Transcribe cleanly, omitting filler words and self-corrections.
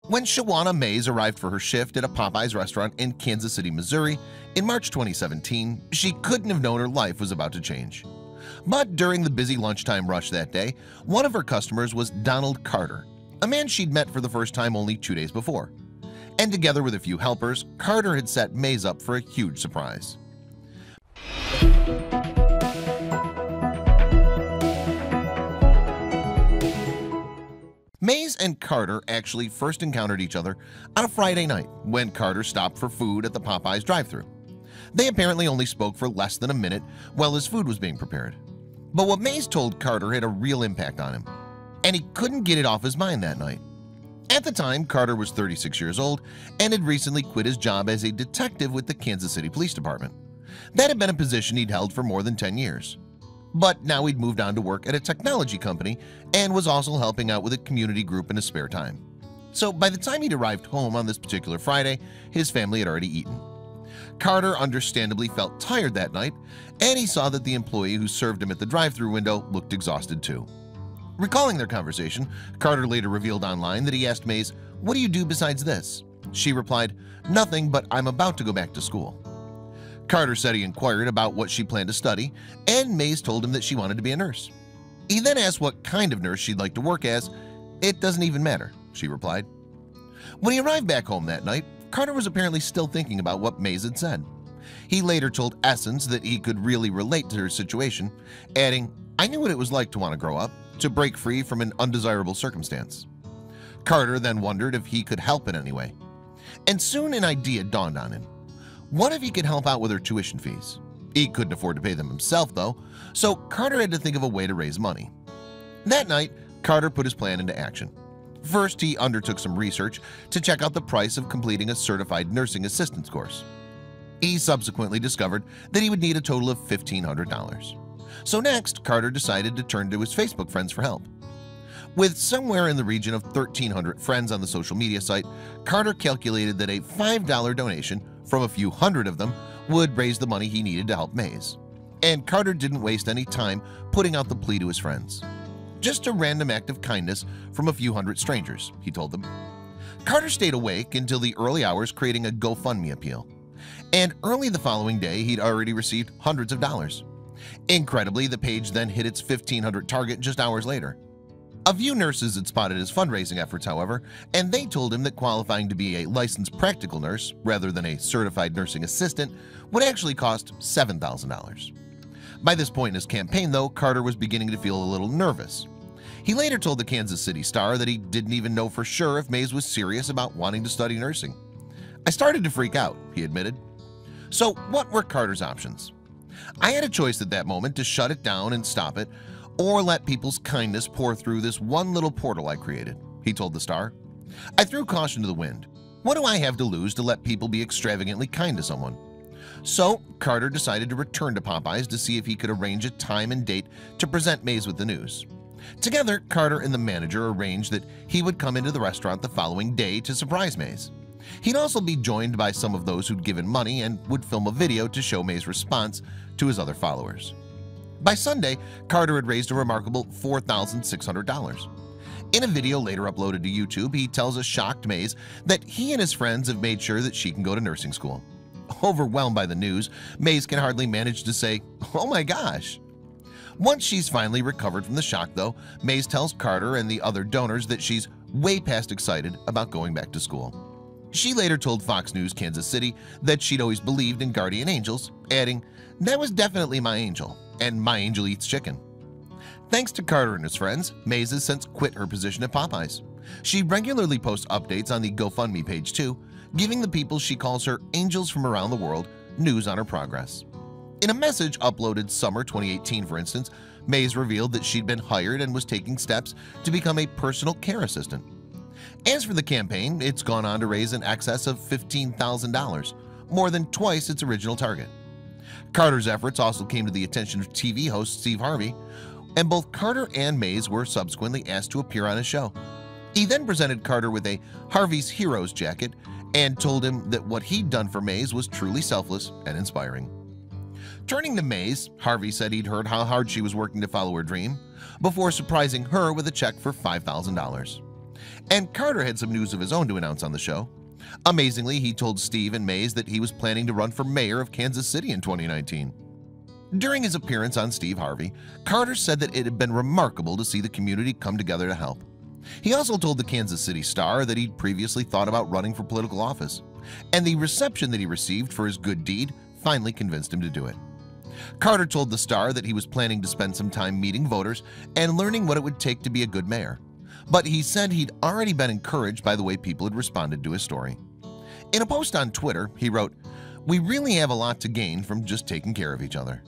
When Shawana Mays arrived for her shift at a Popeyes restaurant in Kansas City, Missouri in March 2017, she couldn't have known her life was about to change. But during the busy lunchtime rush that day, one of her customers was Donald Carter, a man she'd met for the first time only 2 days before. And together with a few helpers, Carter had set Mays up for a huge surprise. Mays and Carter actually first encountered each other on a Friday night when Carter stopped for food at the Popeyes drive-thru. They apparently only spoke for less than a minute while his food was being prepared. But what Mays told Carter had a real impact on him, and he couldn't get it off his mind that night. At the time, Carter was 36 years old and had recently quit his job as a detective with the Kansas City Police Department. That had been a position he'd held for more than 10 years. But now he'd moved on to work at a technology company and was also helping out with a community group in his spare time. So by the time he'd arrived home on this particular Friday, his family had already eaten. Carter understandably felt tired that night, and he saw that the employee who served him at the drive-thru window looked exhausted too. Recalling their conversation, Carter later revealed online that he asked Mays, "What do you do besides this?" She replied, "Nothing, but I'm about to go back to school." Carter said he inquired about what she planned to study, and Mays told him that she wanted to be a nurse. He then asked what kind of nurse she'd like to work as. "It doesn't even matter," she replied. When he arrived back home that night, Carter was apparently still thinking about what Mays had said. He later told Essence that he could really relate to her situation, adding, "I knew what it was like to want to grow up, to break free from an undesirable circumstance." Carter then wondered if he could help in any way. And soon an idea dawned on him. What if he could help out with her tuition fees? He couldn't afford to pay them himself though, so Carter had to think of a way to raise money. That night, Carter put his plan into action. First, he undertook some research to check out the price of completing a certified nursing assistance course. He subsequently discovered that he would need a total of $1,500. So next, Carter decided to turn to his Facebook friends for help. With somewhere in the region of 1,300 friends on the social media site, Carter calculated that a $5 donation from a few hundred of them would raise the money he needed to help Mays. And Carter didn't waste any time putting out the plea to his friends. "Just a random act of kindness from a few hundred strangers," he told them. Carter stayed awake until the early hours creating a GoFundMe appeal. And early the following day, he'd already received hundreds of dollars. Incredibly, the page then hit its 1,500 target just hours later. A few nurses had spotted his fundraising efforts, however, and they told him that qualifying to be a licensed practical nurse rather than a certified nursing assistant would actually cost $7,000. By this point in his campaign, though, Carter was beginning to feel a little nervous. He later told the Kansas City Star that he didn't even know for sure if Mays was serious about wanting to study nursing. "I started to freak out," he admitted. So what were Carter's options? "I had a choice at that moment to shut it down and stop it, or let people's kindness pour through this one little portal I created," he told the Star. "I threw caution to the wind. What do I have to lose to let people be extravagantly kind to someone?" So Carter decided to return to Popeyes to see if he could arrange a time and date to present Mays with the news. Together, Carter and the manager arranged that he would come into the restaurant the following day to surprise Mays. He'd also be joined by some of those who'd given money and would film a video to show Mays' response to his other followers. By Sunday, Carter had raised a remarkable $4,600. In a video later uploaded to YouTube, he tells a shocked Mays that he and his friends have made sure that she can go to nursing school. Overwhelmed by the news, Mays can hardly manage to say, "Oh my gosh." Once she's finally recovered from the shock, though, Mays tells Carter and the other donors that she's way past excited about going back to school. She later told Fox News Kansas City that she'd always believed in guardian angels, adding, "That was definitely my angel, and my angel eats chicken." Thanks to Carter and his friends, Mays has since quit her position at Popeyes. She regularly posts updates on the GoFundMe page too, giving the people she calls her angels from around the world news on her progress. In a message uploaded summer 2018, for instance, Mays revealed that she'd been hired and was taking steps to become a personal care assistant. As for the campaign, it's gone on to raise in excess of $15,000, more than twice its original target. Carter's efforts also came to the attention of TV host Steve Harvey, and both Carter and Mays were subsequently asked to appear on his show. He then presented Carter with a Harvey's Heroes jacket and told him that what he'd done for Mays was truly selfless and inspiring. Turning to Mays, Harvey said he'd heard how hard she was working to follow her dream before surprising her with a check for $5,000. And Carter had some news of his own to announce on the show. Amazingly, he told Steve and Mays that he was planning to run for mayor of Kansas City in 2019. During his appearance on Steve Harvey, Carter said that it had been remarkable to see the community come together to help. He also told the Kansas City Star that he'd previously thought about running for political office, and the reception that he received for his good deed finally convinced him to do it. Carter told the Star that he was planning to spend some time meeting voters and learning what it would take to be a good mayor, but he said he'd already been encouraged by the way people had responded to his story. In a post on Twitter, he wrote, "We really have a lot to gain from just taking care of each other."